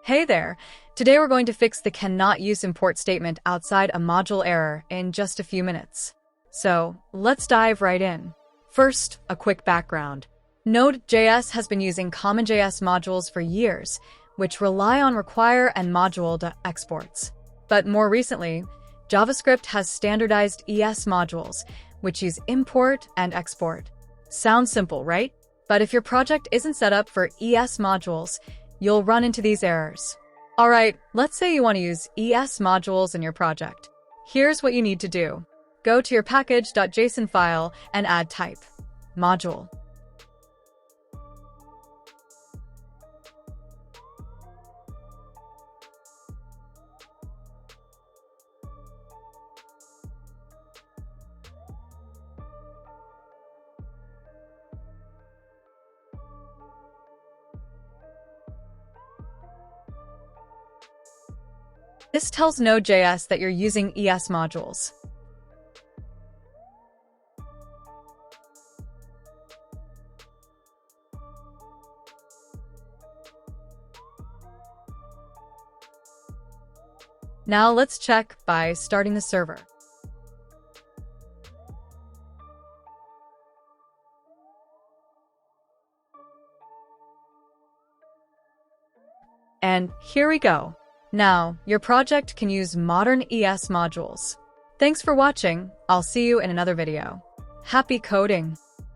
Hey there! Today we're going to fix the cannot use import statement outside a module error in just a few minutes. So, let's dive right in. First, a quick background. Node.js has been using common JS modules for years, which rely on require and module exports. But more recently, JavaScript has standardized ES modules, which use import and export. Sounds simple, right? But if your project isn't set up for ES modules, you'll run into these errors. Alright, let's say you want to use ES modules in your project. Here's what you need to do. Go to your package.json file and add type module. This tells Node.js that you're using ES modules. Now let's check by starting the server. And here we go. Now, your project can use modern ES modules. Thanks for watching. I'll see you in another video. Happy coding!